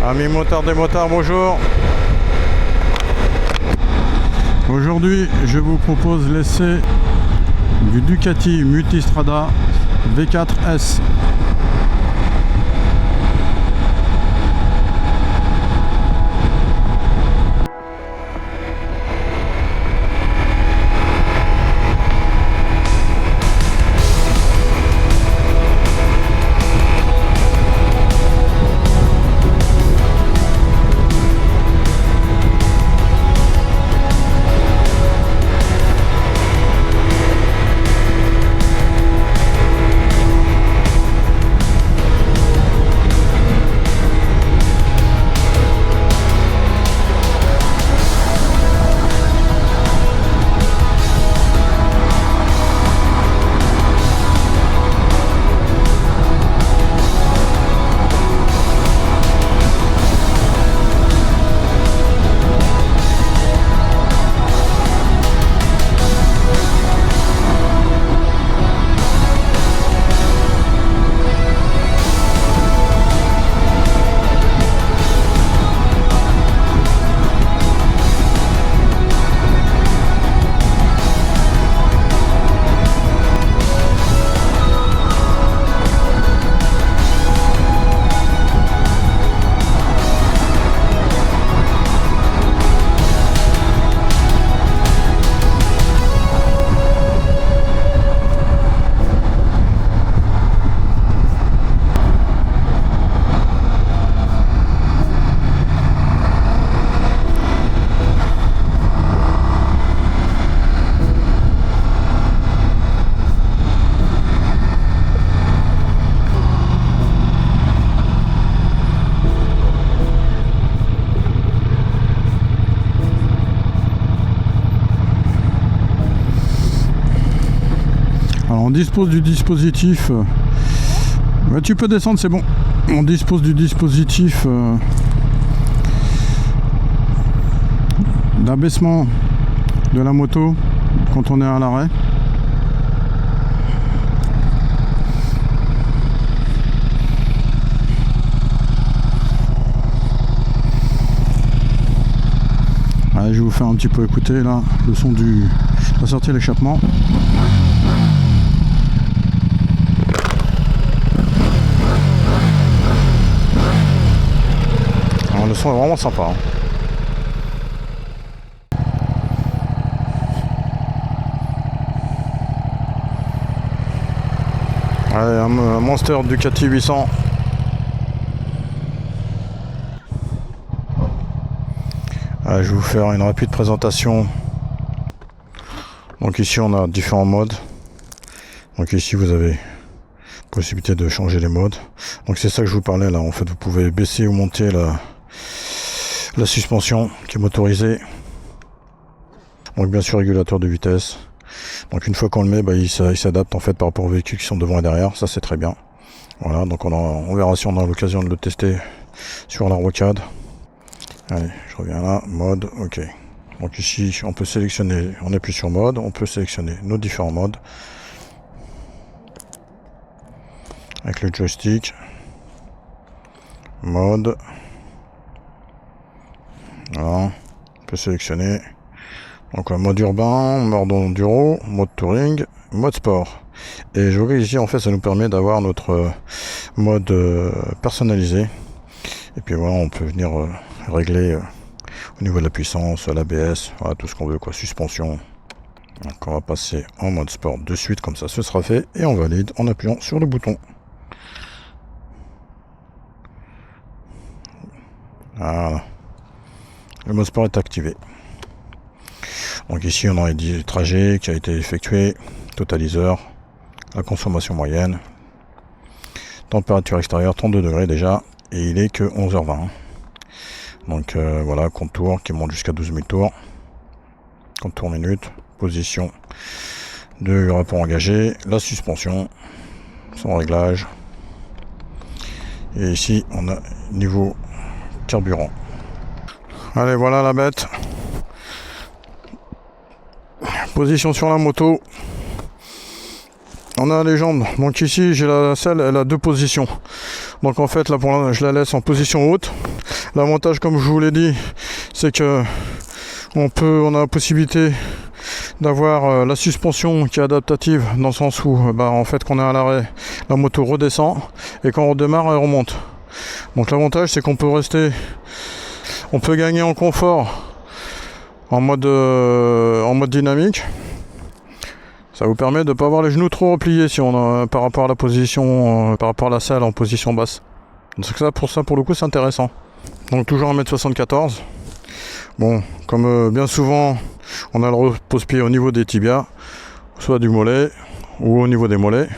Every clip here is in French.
Amis motards des motards, bonjour. Aujourd'hui, je vous propose l'essai du Ducati Multistrada V4S. Alors on dispose du dispositif, tu peux descendre, c'est bon. On dispose du dispositif d'abaissement de la moto quand on est à l'arrêt. Allez, je vais vous faire un petit peu écouter là le son de la sortie de l'échappement. Le son est vraiment sympa. Allez, un Monster Ducati 800. Allez, je vais vous faire une rapide présentation. Donc ici on a différents modes. Donc ici vous avez possibilité de changer les modes. Donc c'est ça que je vous parlais là. En fait, vous pouvez baisser ou monter la suspension qui est motorisée. Donc bien sûr régulateur de vitesse. Donc une fois qu'on le met, il s'adapte en fait par rapport aux véhicules qui sont devant et derrière. Ça c'est très bien. Voilà, donc on verra si on a l'occasion de le tester sur la rocade. Allez, je reviens là, mode, ok. Donc ici on peut sélectionner, on appuie sur mode, on peut sélectionner nos différents modes. Avec le joystick. Mode. Voilà, on peut sélectionner donc un mode urbain, mode enduro, mode touring, mode sport. Et je vois ici en fait ça nous permet d'avoir notre mode personnalisé. Et puis voilà, on peut venir régler au niveau de la puissance, l'ABS, voilà, tout ce qu'on veut quoi, suspension. Donc on va passer en mode sport de suite, comme ça ce sera fait et on valide en appuyant sur le bouton. Voilà. Le mode sport est activé. Donc ici on a dit le trajet qui a été effectué, totaliseur, la consommation moyenne, température extérieure 32 degrés déjà, et il est que 11h20. Donc voilà, contour qui monte jusqu'à 12 000 tours, contour minute, position de rapport engagé, la suspension, son réglage, et ici on a niveau carburant. Allez, voilà la bête. Position sur la moto. On a les jambes. Donc ici j'ai la selle, elle a deux positions. Donc en fait là pour là, je la laisse en position haute. L'avantage, comme je vous l'ai dit, c'est que on a la possibilité d'avoir la suspension qui est adaptative, dans le sens où en fait quand on est à l'arrêt, la moto redescend et quand on redémarre, elle remonte. Donc l'avantage, c'est qu'on peut gagner en confort en mode dynamique. Ça vous permet de ne pas avoir les genoux trop repliés par rapport à la position, par rapport à la selle en position basse. Donc ça pour le coup, c'est intéressant. Donc toujours 1m74. Bon, comme bien souvent, on a le repose-pied au niveau des tibias, soit du mollet ou au niveau des mollets.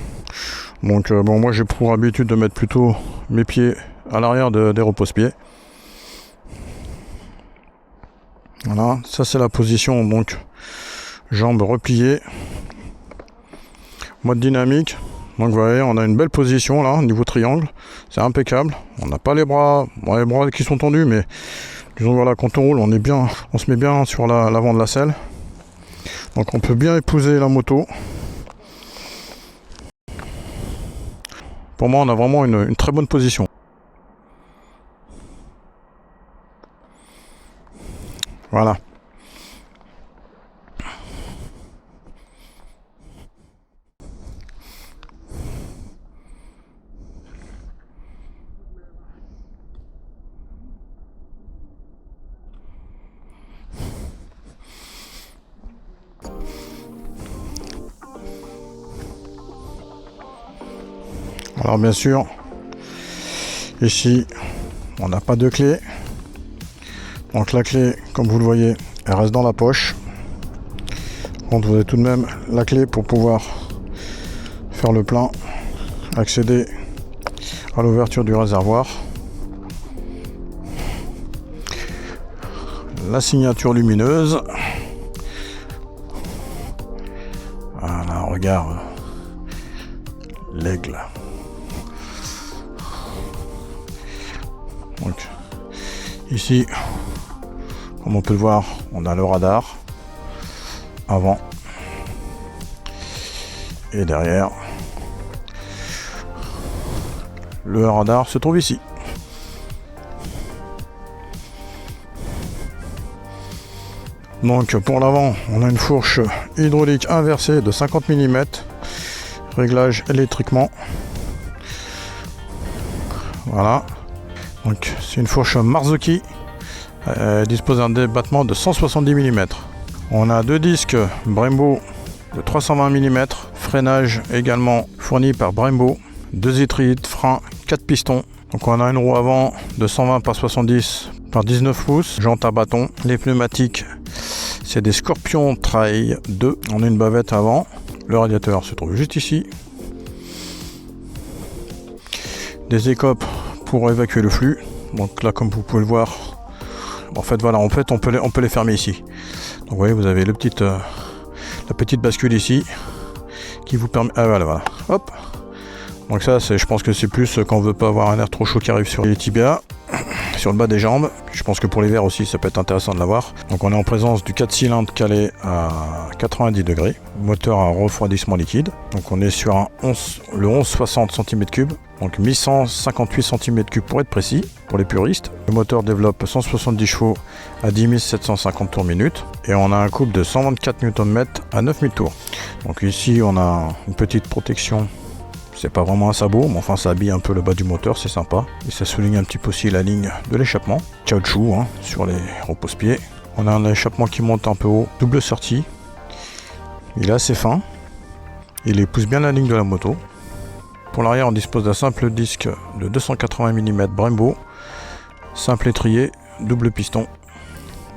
Donc moi j'ai pour habitude de mettre plutôt mes pieds à l'arrière des repose-pieds. Voilà, ça c'est la position, donc jambes repliées, mode dynamique. Donc vous voyez, on a une belle position là, niveau triangle, c'est impeccable. On n'a pas les bras qui sont tendus, mais disons voilà, quand on roule, on se met bien sur l'avant de la selle. Donc on peut bien épouser la moto. Pour moi, on a vraiment une très bonne position. Voilà. Alors bien sûr, ici, on n'a pas de clé. Donc la clé, comme vous le voyez, elle reste dans la poche. Donc vous avez tout de même la clé pour pouvoir faire le plein, accéder à l'ouverture du réservoir. La signature lumineuse. Voilà, regarde l'aigle. Donc ici, comme on peut le voir, on a le radar avant et derrière. Le radar se trouve ici. Donc pour l'avant, on a une fourche hydraulique inversée de 50 mm, réglage électriquement. Voilà. Donc c'est une fourche Marzocchi, dispose d'un débattement de 170 mm. On a deux disques Brembo de 320 mm, freinage également fourni par Brembo, deux étriers de frein, 4 pistons. Donc on a une roue avant de 120 par 70 par 19 pouces, jante à bâton. Les pneumatiques, c'est des Scorpion Trail 2. On a une bavette avant. Le radiateur se trouve juste ici. Des écopes pour évacuer le flux. Donc là, comme vous pouvez le voir, en fait on peut les fermer ici. Donc vous voyez, vous avez la petite bascule ici qui vous permet. Ah voilà. Hop. Donc ça, je pense que c'est plus quand on veut pas avoir un air trop chaud qui arrive sur les tibias, sur le bas des jambes. Je pense que pour l'hiver aussi, ça peut être intéressant de l'avoir. Donc on est en présence du 4 cylindres calé à 90 degrés, moteur à refroidissement liquide. Donc on est sur le 1160 cm3, donc 1158 cm3 pour être précis, pour les puristes. Le moteur développe 170 chevaux à 10 750 tours minute et on a un couple de 124 Nm à 9000 tours. Donc ici on a une petite protection. C'est pas vraiment un sabot, mais enfin ça habille un peu le bas du moteur, c'est sympa. Et ça souligne un petit peu aussi la ligne de l'échappement. Caoutchouc sur les repose-pieds. On a un échappement qui monte un peu haut, double sortie. Il est assez fin. Il épouse bien la ligne de la moto. Pour l'arrière, on dispose d'un simple disque de 280 mm Brembo. Simple étrier, double piston.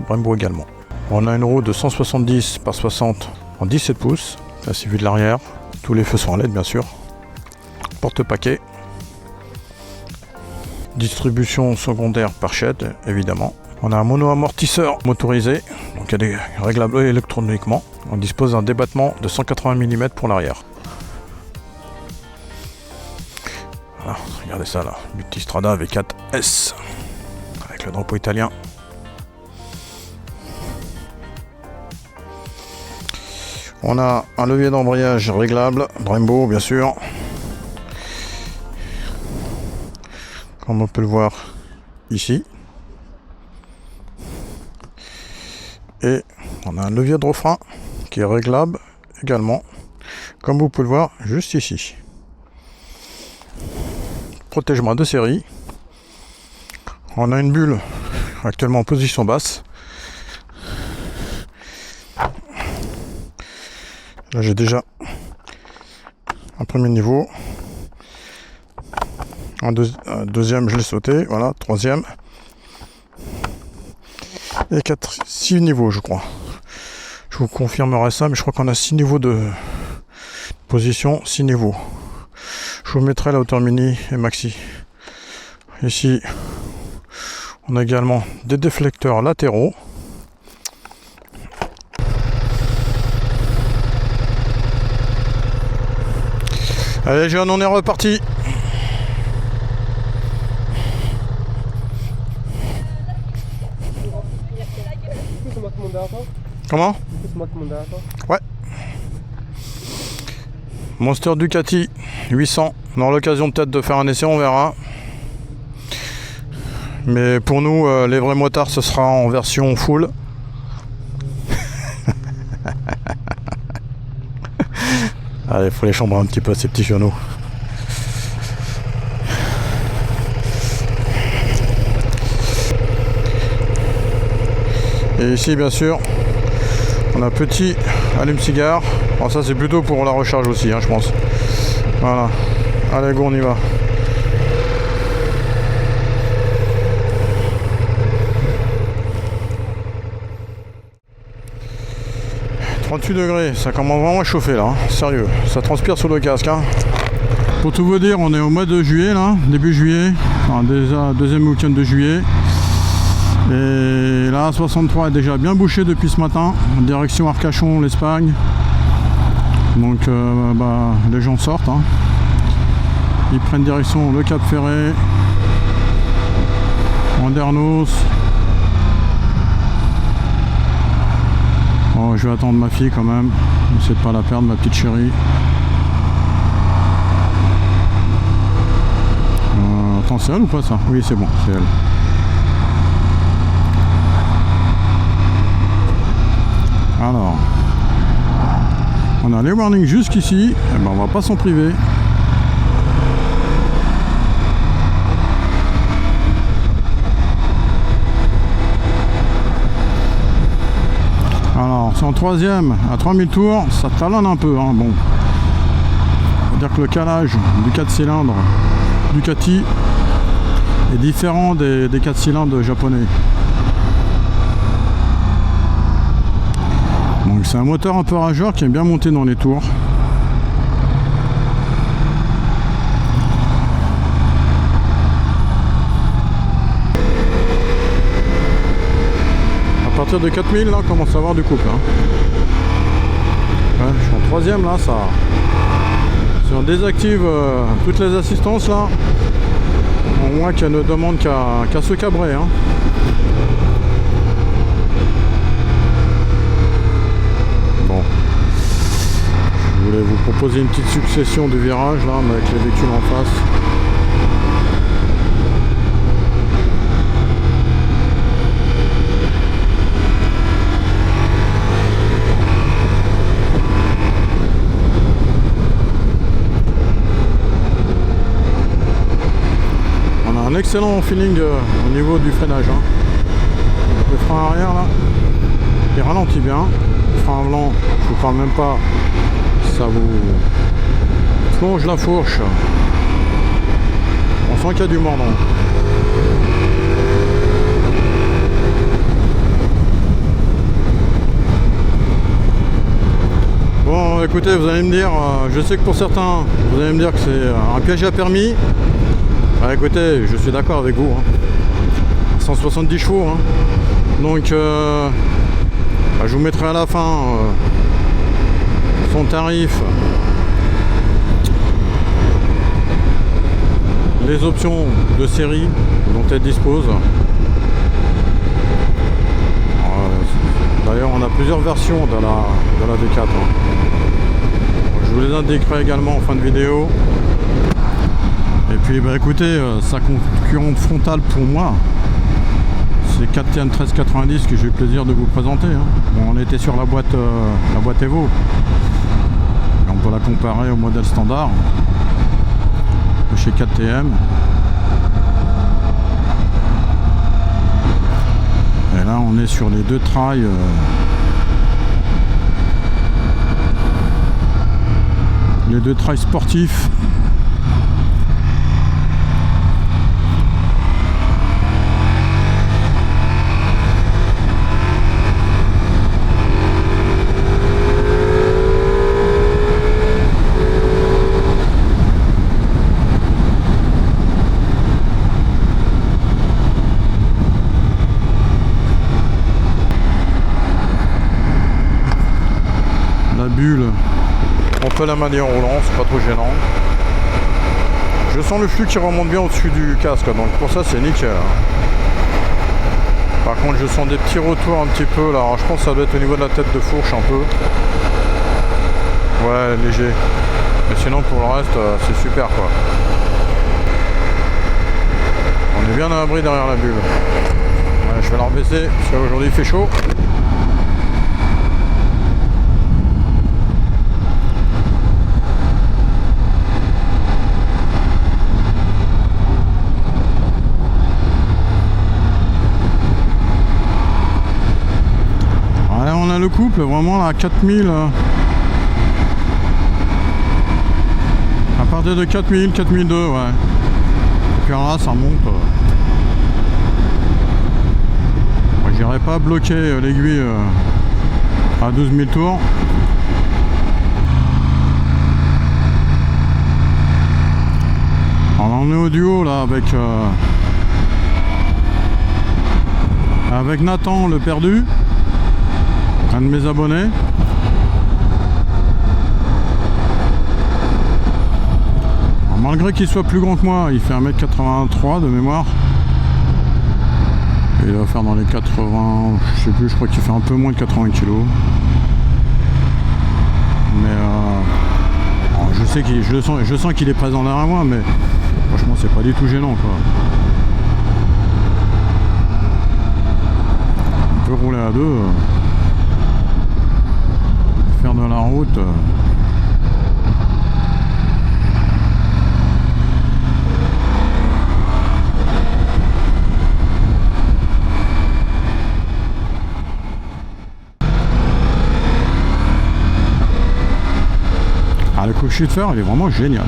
Brembo également. On a une roue de 170 par 60 en 17 pouces. Là c'est vu de l'arrière. Tous les feux sont en LED bien sûr. Porte-paquet, distribution secondaire par chaîne évidemment. On a un mono-amortisseur motorisé, donc il est réglable électroniquement. On dispose d'un débattement de 180 mm pour l'arrière. Voilà, regardez ça là, Multistrada V4S avec le drapeau italien. On a un levier d'embrayage réglable, Brembo bien sûr. Comme on peut le voir ici. Et on a un levier de refrain qui est réglable également, comme vous pouvez le voir juste ici. Protège-moi de série. On a une bulle actuellement en position basse. Là j'ai déjà un premier niveau. Un deuxième je l'ai sauté, voilà, troisième. Et 6 niveaux je crois. Je vous confirmerai ça, mais je crois qu'on a 6 niveaux de position, 6 niveaux. Je vous mettrai la hauteur mini et maxi. Ici, on a également des déflecteurs latéraux. Allez jeune, on est reparti. Comment? Ouais. Monster Ducati 800. On aura l'occasion peut-être de faire un essai, on verra. Mais pour nous, les vrais motards, ce sera en version full. Allez, il faut les chambrer un petit peu, ces petits chenaux. Et ici, bien sûr, on a petit allume-cigare. Alors ça, c'est plutôt pour la recharge aussi, hein, je pense. Voilà. Allez, go, on y va. « 38 degrés, ça commence vraiment à chauffer là, hein. Sérieux, ça transpire sous le casque. Hein. Pour tout vous dire, on est au mois de juillet là, début juillet, enfin déjà deuxième week-end de juillet. Et là, 63 est déjà bien bouché depuis ce matin, en direction Arcachon, l'Espagne. Donc les gens sortent. Hein. Ils prennent direction le Cap Ferret, Andernos. Oh, je vais attendre ma fille quand même, essayer de pas la perdre, ma petite chérie. Attends, c'est elle ou pas ça? Oui, c'est bon, c'est elle. Alors, on a les warnings jusqu'ici, et ben on va pas s'en priver. Alors, c'est en troisième, à 3000 tours, ça talonne un peu, hein. Bon. On va dire que le calage du 4 cylindres Ducati est différent des 4 cylindres japonais. Donc c'est un moteur un peu rageur qui aime bien monter dans les tours. À partir de 4000 là, on commence à avoir du couple. Hein. Ouais, je suis en troisième là, ça. Si on désactive toutes les assistances là, au moins qu'elle ne demande qu'à se cabrer. Hein. Bon. Je voulais vous proposer une petite succession de virages là, mais avec les véhicules en face. Un excellent feeling au niveau du freinage. Hein. Le frein arrière là, il ralentit bien. Le frein avant, je vous parle même pas, ça vous plonge la fourche. On sent qu'il y a du mordant. Bon, écoutez, vous allez me dire, je sais que pour certains, vous allez me dire que c'est un piège à permis. Ah, écoutez, je suis d'accord avec vous. Hein. 170 chevaux. Hein. Donc, je vous mettrai à la fin son tarif, les options de série dont elle dispose. D'ailleurs, on a plusieurs versions de la V4. Hein. Je vous les indiquerai également en fin de vidéo. Et puis écoutez, sa concurrente frontale pour moi, C'est KTM 1390 que j'ai eu le plaisir de vous présenter. Hein. Bon, on était sur la boîte Evo. Et on peut la comparer au modèle standard de chez KTM. Et là on est sur les deux trails sportifs. Bulle, on peut la manier en roulant, c'est pas trop gênant. Je sens le flux qui remonte bien au-dessus du casque, donc pour ça c'est nickel. Par contre je sens des petits retours un petit peu là, alors je pense que ça doit être au niveau de la tête de fourche un peu. Ouais, léger. Mais sinon pour le reste c'est super quoi. On est bien à l'abri derrière la bulle. Ouais, je vais la rebaisser parce qu'aujourd'hui il fait chaud. On a le couple vraiment là, à 4000 à partir de 4000, 4002 ouais. Et puis alors là ça monte moi j'irai pas bloquer l'aiguille à 12 000 tours. Alors on est au duo là avec Nathan le perdu, un de mes abonnés. Alors, malgré qu'il soit plus grand que moi, il fait 1m83 de mémoire. Et il va faire dans les 80, je sais plus, je crois qu'il fait un peu moins de 80 kg. Mais je sais je sens qu'il est présent derrière moi, mais franchement c'est pas du tout gênant quoi. On peut rouler à deux. Faire de la route le cocher de fer il est vraiment génial.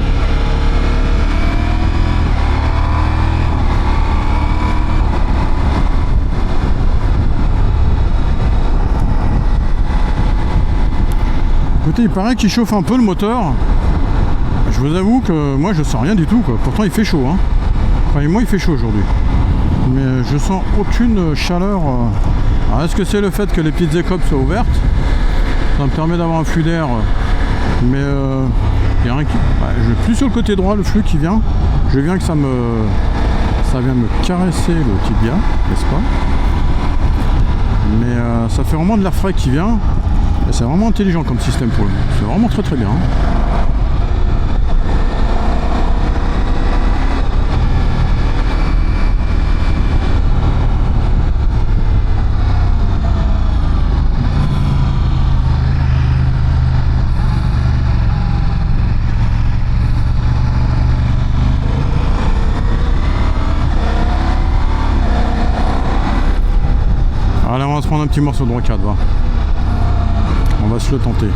Écoutez, il paraît qu'il chauffe un peu le moteur. Je vous avoue que moi je sens rien du tout quoi. Pourtant il fait chaud hein. Enfin moi il fait chaud aujourd'hui. Mais je sens aucune chaleur. Alors est-ce que c'est le fait que les petites écopes soient ouvertes? Ça me permet d'avoir un flux d'air. Mais il y a rien qui. Plus sur le côté droit le flux qui vient. Je viens que ça vient me caresser le tibia, n'est-ce pas? Mais ça fait vraiment de l'air frais qui vient. C'est vraiment intelligent comme système pour lui. C'est vraiment très très bien. Allez, on va se prendre un petit morceau de rocade, va. On va se le tenter.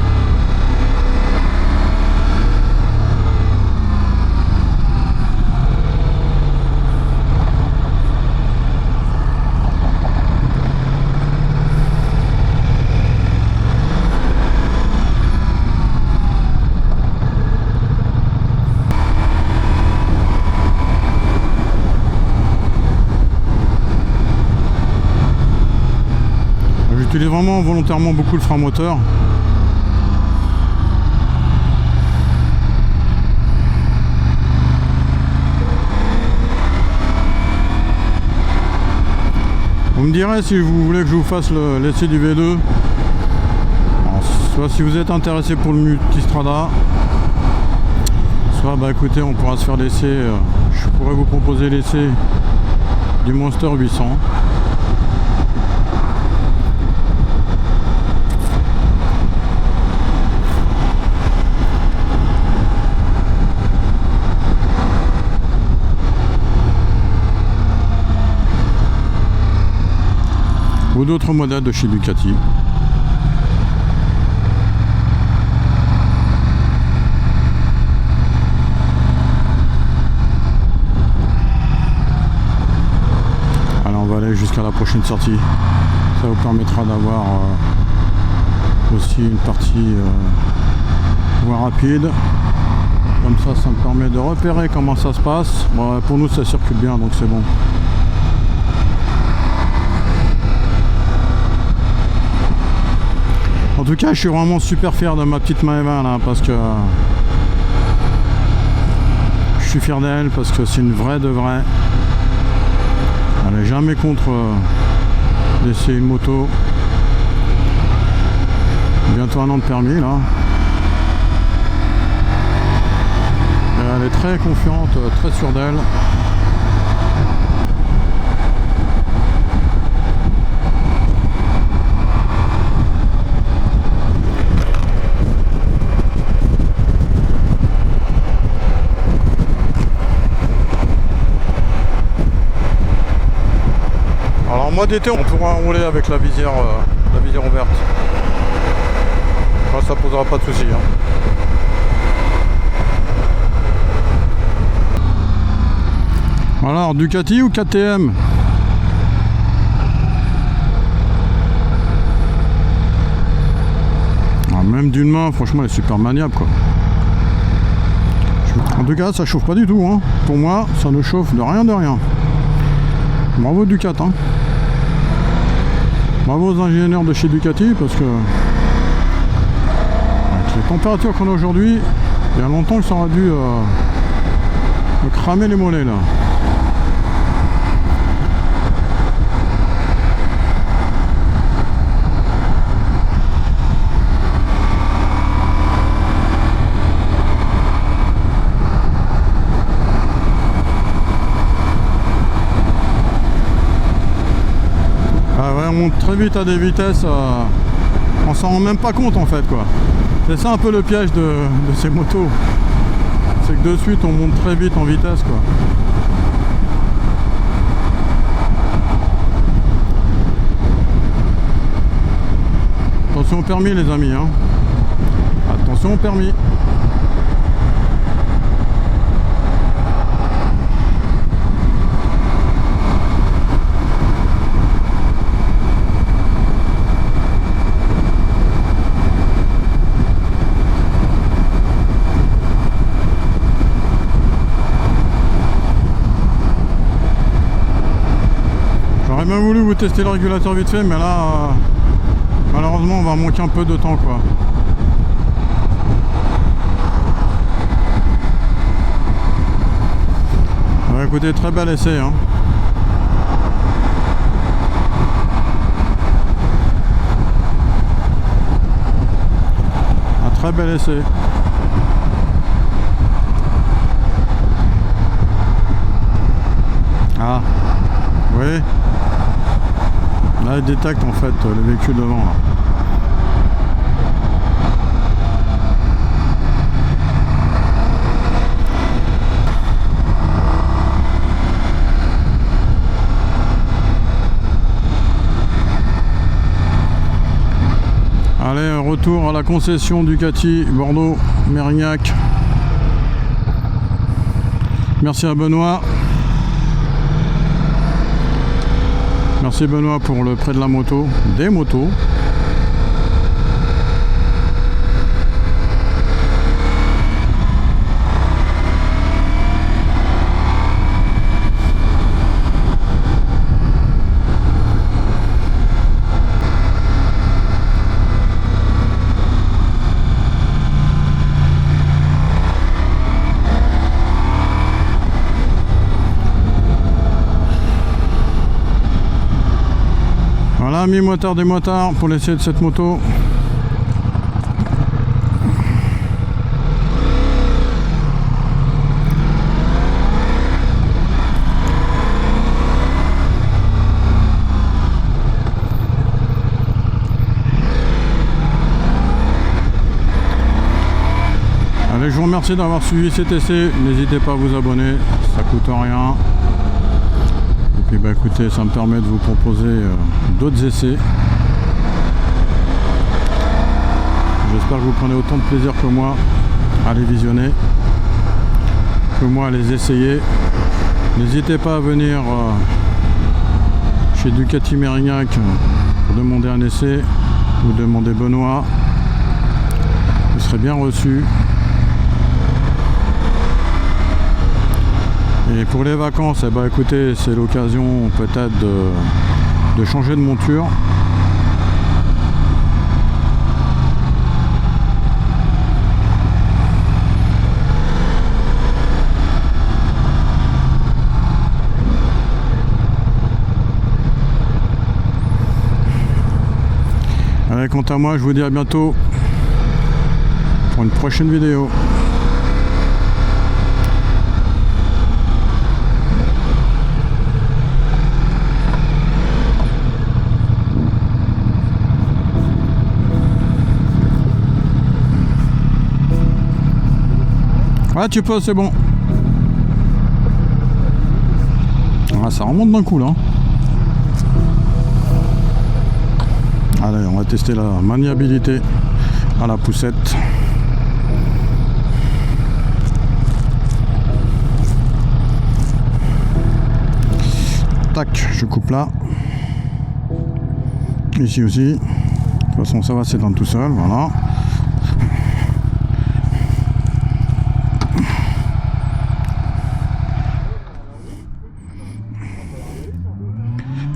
J'utilise vraiment volontairement beaucoup le frein moteur. Vous me direz si vous voulez que je vous fasse l'essai du V2. Alors, soit si vous êtes intéressé pour le Multistrada, soit bah écoutez, on pourra se faire l'essai. Je pourrais vous proposer l'essai du Monster 800. ou d'autres modèles de chez Ducati. Allez, on va aller jusqu'à la prochaine sortie. Ça vous permettra d'avoir aussi une partie voie rapide. Comme ça me permet de repérer comment ça se passe. Bon, pour nous ça circule bien, donc c'est bon. En tout cas, je suis vraiment super fier de ma petite Maeva là, parce que je suis fier d'elle, parce que c'est une vraie de vraie. Elle n'est jamais contre d'essayer une moto. Bientôt 1 an de permis là. Et elle est très confiante, très sûre d'elle. Alors en mode été, on pourra rouler avec la visière ouverte. Enfin, ça posera pas de soucis. Hein. Alors, Ducati ou KTM? Ah, même d'une main, franchement, elle est super maniable, quoi. En tout cas, ça chauffe pas du tout. Hein. Pour moi, ça ne chauffe de rien de rien. Bravo Ducati. Hein. Bravo aux ingénieurs de chez Ducati, parce que avec les températures qu'on a aujourd'hui, il y a longtemps que ça aurait dû me cramer les mollets là. On monte très vite à des vitesses, on s'en rend même pas compte en fait quoi. C'est ça un peu le piège de ces motos, c'est que de suite on monte très vite en vitesse quoi. Attention au permis les amis hein. Attention au permis. J'aurais bien voulu vous tester le régulateur vite fait, mais là, malheureusement, on va manquer un peu de temps, quoi. Ouais, écoutez, très bel essai, hein. Un très bel essai. Ah, oui. Là, il détecte en fait le véhicule devant. Là. Allez, retour à la concession Ducati Bordeaux Mérignac. Merci à Benoît. Merci Benoît pour le prêt de la moto, des motos. Voilà, mis motard des motards pour l'essai de cette moto. Allez, je vous remercie d'avoir suivi cet essai. N'hésitez pas à vous abonner, ça coûte rien. Et puis ben écoutez, ça me permet de vous proposer d'autres essais. J'espère que vous prenez autant de plaisir que moi à les visionner, que moi à les essayer. N'hésitez pas à venir chez Ducati Mérignac pour demander un essai ou demander Benoît. Vous serez bien reçu. Et pour les vacances, eh ben, écoutez, c'est l'occasion peut-être de changer de monture. Allez, quant à moi, je vous dis à bientôt pour une prochaine vidéo. Ah, tu peux, c'est bon. Ah, ça remonte d'un coup là. Allez, on va tester la maniabilité à la poussette. Tac, je coupe là. Ici aussi. De toute façon, ça va s'éteindre tout seul, voilà.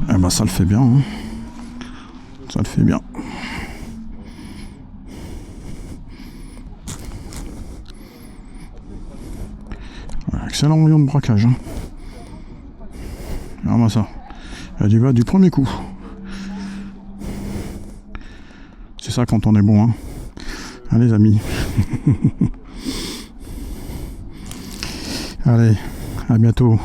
Eh ben, ça le fait bien, hein. Ça le fait bien. Excellent rayon de braquage. Hein. Regarde-moi ça. Elle y va du premier coup. C'est ça quand on est bon. Hein. Allez, les amis. Allez, à bientôt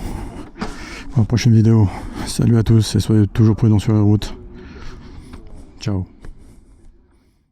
pour la prochaine vidéo. Salut à tous et soyez toujours prudents sur la route. Ciao.